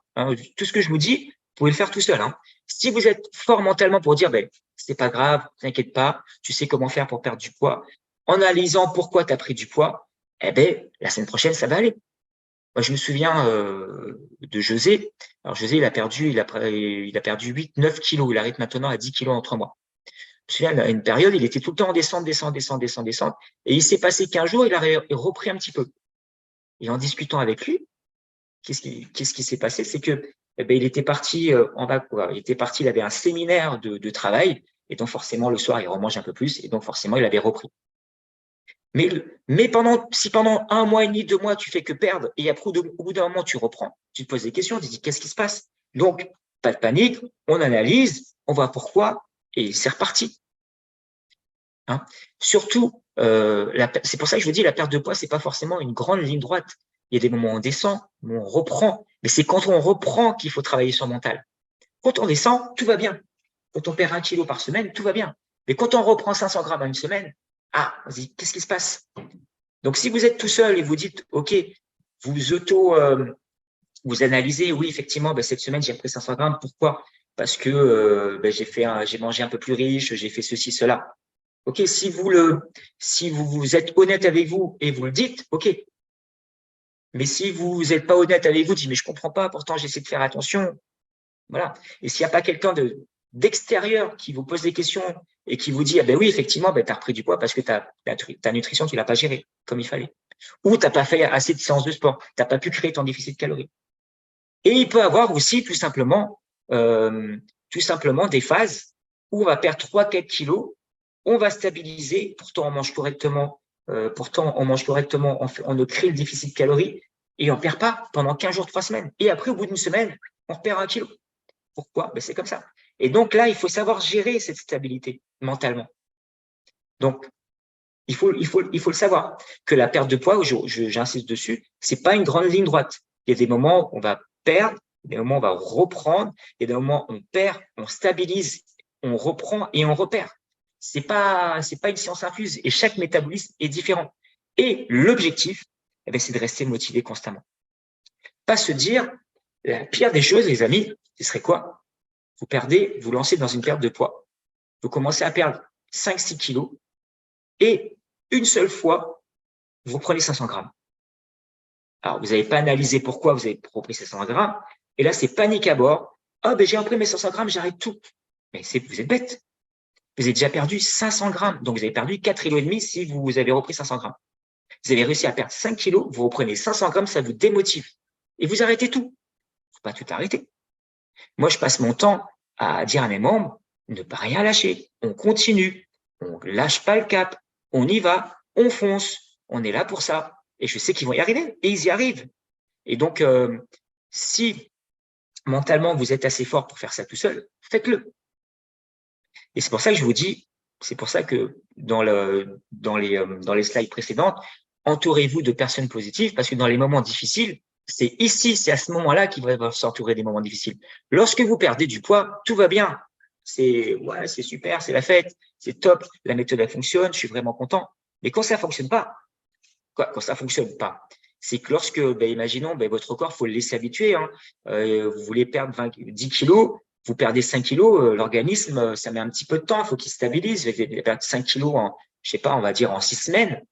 Tout ce que je vous dis, vous pouvez le faire tout seul. Hein. Si vous êtes fort mentalement pour dire, ben, c'est pas grave, t'inquiète pas, tu sais comment faire pour perdre du poids, en analysant pourquoi tu as pris du poids, eh ben, la semaine prochaine, ça va aller. Moi, je me souviens de José. Alors, José, il a perdu 8, 9 kilos. Il arrive maintenant à 10 kilos en 3 mois. Je me souviens, à une période, il était tout le temps en descente. Et il s'est passé 15 jours, il a repris un petit peu. Et en discutant avec lui, qu'est-ce qui s'est passé? C'est que, il était parti il était parti, il avait un séminaire de travail. Et donc, forcément, le soir, il remange un peu plus. Et donc, forcément, il avait repris. Mais si pendant 1 mois et demi, 2 mois, tu fais que perdre, et après, au bout d'un moment, tu reprends, tu te poses des questions, tu te dis, qu'est-ce qui se passe? Donc, pas de panique, on analyse, on voit pourquoi, et c'est reparti. Hein. Surtout, c'est pour ça que je vous dis, la perte de poids, c'est pas forcément une grande ligne droite. Il y a des moments où on descend, où on reprend, mais c'est quand on reprend qu'il faut travailler sur le mental. Quand on descend, tout va bien. Quand on perd 1 kilo par semaine, tout va bien. Mais quand on reprend 500 grammes en une semaine, vas-y, qu'est-ce qui se passe? Donc, si vous êtes tout seul et vous dites, OK, vous vous analysez, oui, effectivement, cette semaine, j'ai pris 500 grammes. Pourquoi? Parce que j'ai mangé un peu plus riche, j'ai fait ceci, cela. OK, si vous êtes honnête avec vous et vous le dites, OK. Mais si vous n'êtes pas honnête avec vous, dites, mais je comprends pas, pourtant j'essaie de faire attention. Voilà. Et s'il n'y a pas quelqu'un d'extérieur qui vous pose des questions et qui vous dit, ah ben oui, effectivement, tu as repris du poids parce que ta nutrition, tu l'as pas gérée comme il fallait. Ou tu n'as pas fait assez de séances de sport, tu n'as pas pu créer ton déficit calorique. Et il peut avoir aussi tout simplement des phases où on va perdre 3-4 kilos, on va stabiliser, pourtant on mange correctement, on ne crée le déficit calorique et on ne perd pas pendant 15 jours, 3 semaines. Et après, au bout d'une semaine, on repère 1 kilo. Pourquoi? C'est comme ça. Et donc là, il faut savoir gérer cette stabilité mentalement. Donc, il faut le savoir que la perte de poids, j'insiste dessus, c'est pas une grande ligne droite. Il y a des moments où on va perdre, des moments où on va reprendre, il y a des moments où on perd, on stabilise, on reprend et on repère. C'est pas une science infuse et chaque métabolisme est différent. Et l'objectif, c'est de rester motivé constamment. Pas se dire, la pire des choses, les amis, ce serait quoi? Vous lancez dans une perte de poids. Vous commencez à perdre 5-6 kilos et une seule fois, vous prenez 500 grammes. Alors, vous n'avez pas analysé pourquoi vous avez repris 500 grammes. Et là, c'est panique à bord. J'ai repris mes 500 grammes, j'arrête tout. Mais vous êtes bête. Vous avez déjà perdu 500 grammes. Donc, vous avez perdu 4,5 kg si vous avez repris 500 grammes. Vous avez réussi à perdre 5 kilos, vous reprenez 500 grammes, ça vous démotive. Et vous arrêtez tout. Il ne faut pas tout arrêter. Moi, je passe mon temps à dire à mes membres, ne pas rien lâcher. On continue. On ne lâche pas le cap. On y va. On fonce. On est là pour ça. Et je sais qu'ils vont y arriver. Et ils y arrivent. Et donc, si mentalement, vous êtes assez fort pour faire ça tout seul, faites-le. Et c'est pour ça que je vous dis, c'est pour ça que dans les slides précédentes, entourez-vous de personnes positives parce que dans les moments difficiles, c'est à ce moment-là qu'il va s'entourer des moments difficiles. Lorsque vous perdez du poids, tout va bien. C'est super, c'est la fête, c'est top, la méthode elle fonctionne, je suis vraiment content. Mais quand ça fonctionne pas, quand ça fonctionne pas, c'est que lorsque, imaginons, votre corps, faut le laisser habituer. Hein. Vous voulez perdre 10 kilos, vous perdez 5 kilos, l'organisme, ça met un petit peu de temps, il faut qu'il stabilise. Vous allez perdre 5 kilos on va dire en 6 semaines.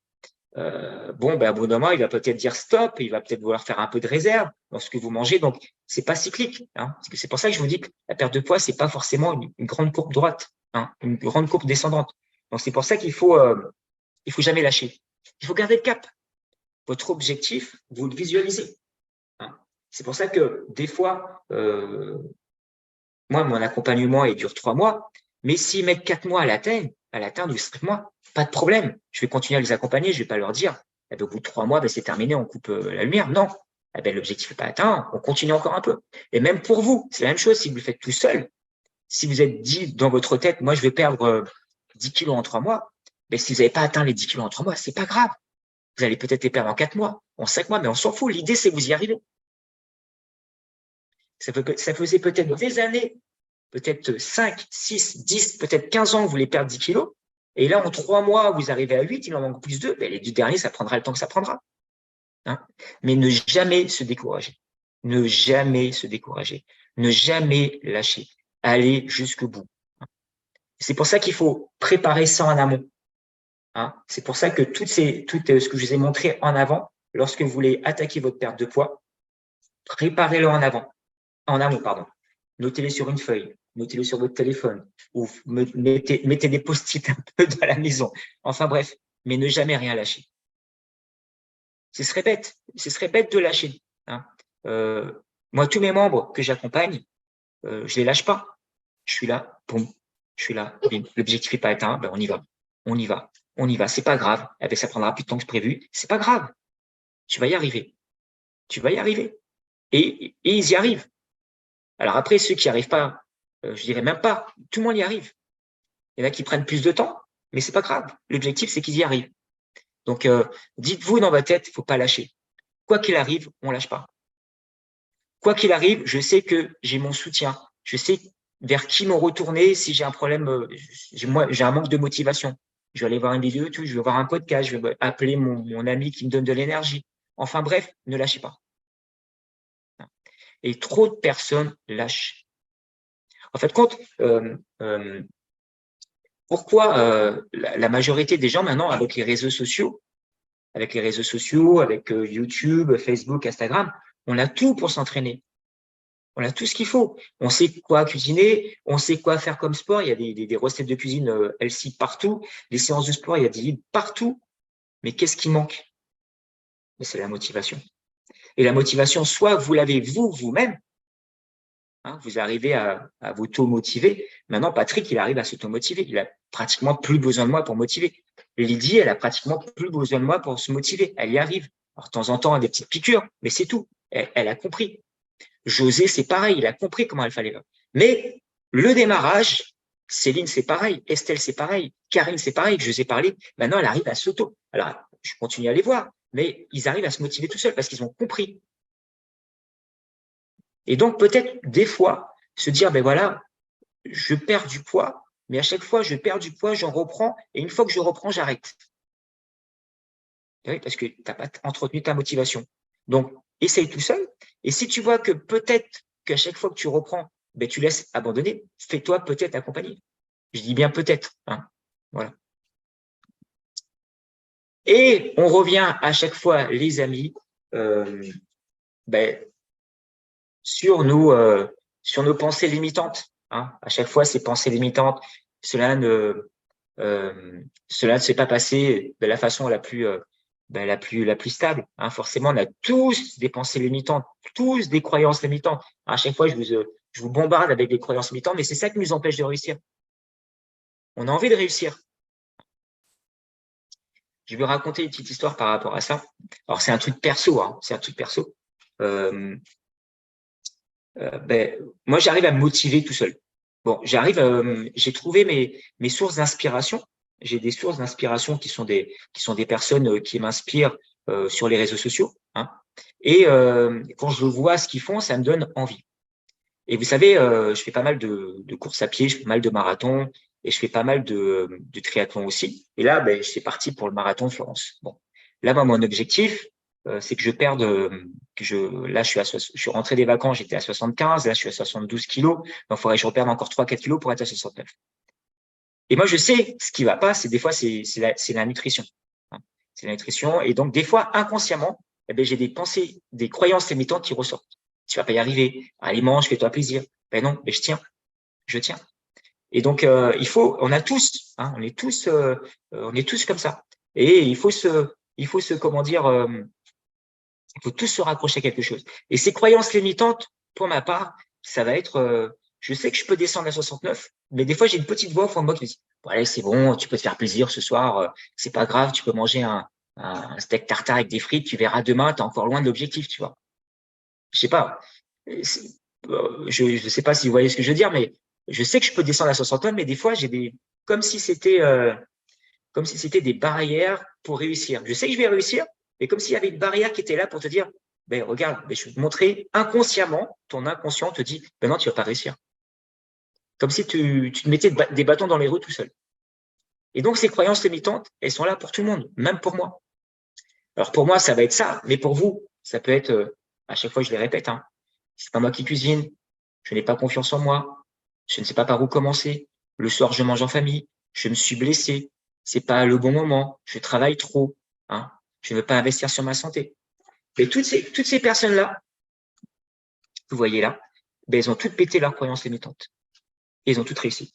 À bout d'un moment, il va peut-être dire stop, il va peut-être vouloir faire un peu de réserve dans ce que vous mangez. Donc, c'est pas cyclique. Hein, parce que c'est pour ça que je vous dis que la perte de poids, c'est pas forcément une grande courbe droite, hein, une grande courbe descendante. Donc, c'est pour ça qu'il faut jamais lâcher. Il faut garder le cap. Votre objectif, vous le visualisez. Hein. C'est pour ça que des fois, moi, mon accompagnement, il dure 3 mois, mais s'ils mettent 4 mois à l'atteindre, moi, pas de problème. Je vais continuer à les accompagner, je vais pas leur dire, au bout de 3 mois, c'est terminé, on coupe la lumière. Non, l'objectif n'est pas atteint, on continue encore un peu. Et même pour vous, c'est la même chose si vous le faites tout seul. Si vous êtes dit dans votre tête, moi, je vais perdre 10 kilos en 3 mois, si vous n'avez pas atteint les 10 kilos en 3 mois, c'est pas grave. Vous allez peut-être les perdre en 4 mois, en 5 mois, mais on s'en fout. L'idée, c'est que vous y arrivez. Ça faisait peut-être des années, peut-être 5, 6, 10, peut-être 15 ans, vous voulez perdre 10 kilos. Et là, en 3 mois, vous arrivez à 8, il en manque plus 2. Les 2 derniers, ça prendra le temps que ça prendra. Hein. Mais ne jamais se décourager. Ne jamais se décourager. Ne jamais lâcher. Aller jusqu'au bout. C'est pour ça qu'il faut préparer ça en amont. Hein. C'est pour ça que tout ce que je vous ai montré en avant, lorsque vous voulez attaquer votre perte de poids, préparez-le en amont, pardon. Notez-les sur une feuille, notez-les sur votre téléphone, ou mettez des post-it un peu dans la maison. Enfin bref, mais ne jamais rien lâcher. Ce serait bête de lâcher. Hein. Moi, tous mes membres que j'accompagne, je les lâche pas. Je suis là, boum, je suis là, l'objectif n'est pas atteint, ben on y va, on y va, on y va. C'est pas grave. Eh ben, ça prendra plus de temps que prévu. C'est pas grave. Tu vas y arriver. Tu vas y arriver. Et ils y arrivent. Alors après, ceux qui n'y arrivent pas, je dirais même pas, tout le monde y arrive. Il y en a qui prennent plus de temps, mais c'est pas grave. L'objectif, c'est qu'ils y arrivent. Donc, dites-vous dans votre tête, il faut pas lâcher. Quoi qu'il arrive, on lâche pas. Quoi qu'il arrive, je sais que j'ai mon soutien. Je sais vers qui me retourner si j'ai un problème, j'ai un manque de motivation. Je vais aller voir une vidéo YouTube, je vais voir un podcast, je vais appeler mon ami qui me donne de l'énergie. Enfin bref, ne lâchez pas. Et trop de personnes lâchent. En fait, compte, pourquoi la majorité des gens maintenant, avec les réseaux sociaux, avec YouTube, Facebook, Instagram, on a tout pour s'entraîner. On a tout ce qu'il faut. On sait quoi cuisiner, on sait quoi faire comme sport. Il y a des recettes de cuisine LC partout. Les séances de sport, il y a des livres partout. Mais qu'est-ce qui manque? C'est la motivation. Et la motivation, soit vous l'avez vous-même, hein, vous arrivez à vous-motiver. Maintenant, Patrick, il arrive à s'auto-motiver. Il a pratiquement plus besoin de moi pour motiver. Lydie, elle a pratiquement plus besoin de moi pour se motiver. Elle y arrive. Alors, de temps en temps, elle a des petites piqûres, mais c'est tout. Elle a compris. José, c'est pareil. Il a compris comment il fallait faire. Mais le démarrage, Céline, c'est pareil. Estelle, c'est pareil. Karine, c'est pareil. Que je vous ai parlé. Maintenant, elle arrive à s'auto. Alors, je continue à les voir, mais ils arrivent à se motiver tout seuls parce qu'ils ont compris. Et donc, peut-être des fois, se dire, ben voilà, je perds du poids, mais à chaque fois, je perds du poids, j'en reprends, et une fois que je reprends, j'arrête. Oui, parce que tu n'as pas entretenu ta motivation. Donc, essaye tout seul. Et si tu vois que peut-être qu'à chaque fois que tu reprends, ben, tu laisses abandonner, fais-toi peut-être accompagner. Je dis bien peut-être. Hein. Voilà. Et on revient à chaque fois, les amis, ben, sur nos pensées limitantes. Hein. À chaque fois, ces pensées limitantes, cela ne s'est pas passé de la façon la plus stable. Hein. Forcément, on a tous des pensées limitantes, tous des croyances limitantes. À chaque fois, je vous bombarde avec des croyances limitantes, mais c'est ça qui nous empêche de réussir. On a envie de réussir. Je vais raconter une petite histoire par rapport à ça. Alors, c'est un truc perso, hein, c'est un truc perso. Ben, moi, j'arrive à me motiver tout seul. Bon, j'ai trouvé mes sources d'inspiration. J'ai des sources d'inspiration qui sont des personnes qui m'inspirent sur les réseaux sociaux. Hein. Et quand je vois ce qu'ils font, ça me donne envie. Et vous savez, je fais pas mal de courses à pied, je fais pas mal de marathons et je fais pas mal de triathlon aussi. Et là, ben, c'est parti pour le marathon de Florence. Bon, là, moi, mon objectif, c'est que je perde, là, je suis rentré des vacances, j'étais à 75, là, je suis à 72 kilos. Donc, il faudrait que je reperde encore 3-4 kilos pour être à 69. Et moi, je sais ce qui va pas, c'est des fois, c'est la nutrition. Hein. C'est la nutrition. Et donc, des fois, inconsciemment, eh ben, j'ai des pensées, des croyances limitantes qui ressortent. Tu vas pas y arriver. Allez, mange, fais-toi plaisir. Ben non, mais je tiens. Et donc, on a tous, hein, on est tous comme ça. Et comment dire, il faut tous se raccrocher à quelque chose. Et ces croyances limitantes, pour ma part, ça va être, je sais que je peux descendre à 69, mais des fois, j'ai une petite voix au fond de moi qui me dit, bon, allez, c'est bon, tu peux te faire plaisir ce soir, c'est pas grave, tu peux manger un steak tartare avec des frites, tu verras demain, tu es encore loin de l'objectif, tu vois. Je sais pas. Je sais pas si vous voyez ce que je veux dire, mais je sais que je peux descendre à 69, mais des fois, comme si c'était, des barrières pour réussir. Je sais que je vais réussir, mais comme s'il y avait une barrière qui était là pour te dire, ben regarde, ben, je vais te montrer inconsciemment, ton inconscient te dit, ben non, tu vas pas réussir. Comme si tu te mettais des bâtons dans les roues tout seul. Et donc, ces croyances limitantes, elles sont là pour tout le monde, même pour moi. Alors, pour moi, ça va être ça, mais pour vous, ça peut être, à chaque fois, je les répète, hein, c'est pas moi qui cuisine, je n'ai pas confiance en moi, je ne sais pas par où commencer, le soir, je mange en famille, je me suis blessé, c'est pas le bon moment, je travaille trop, hein, je ne veux pas investir sur ma santé. Et toutes ces personnes-là, vous voyez là, ben, elles ont toutes pété leurs croyances limitantes. Et elles ont toutes réussi.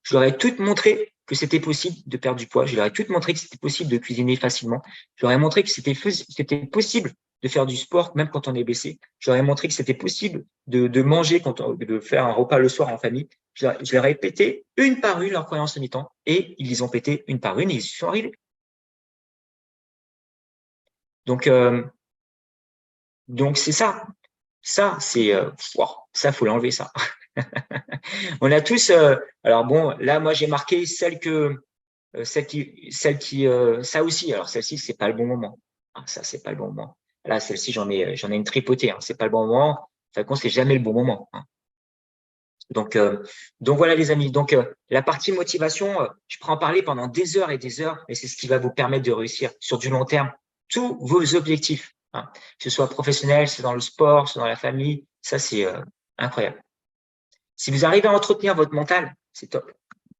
Je leur ai toutes montré que c'était possible de perdre du poids. Je leur ai toutes montré que c'était possible de cuisiner facilement. Je leur ai montré que c'était possible de faire du sport, même quand on est blessé. Je leur ai montré que c'était possible de manger, de faire un repas le soir en famille. Je leur ai pété une par une leurs croyances limitantes et ils les ont pété une par une et ils y sont arrivés. Donc, c'est ça. Ça, c'est ça, faut l'enlever, ça. On a tous. Alors bon, là, moi, j'ai marqué celle qui, ça aussi. Alors celle-ci, c'est pas le bon moment. Ah, ça, c'est pas le bon moment. Là, celle-ci, j'en ai une tripotée. Hein. C'est pas le bon moment. Enfin, c'est jamais le bon moment. Hein. Donc, voilà, les amis. Donc, la partie motivation, je pourrais en parler pendant des heures et des heures, et c'est ce qui va vous permettre de réussir sur du long terme tous vos objectifs, hein. Que ce soit professionnel, c'est dans le sport, c'est dans la famille. Ça, c'est incroyable. Si vous arrivez à entretenir votre mental, c'est top.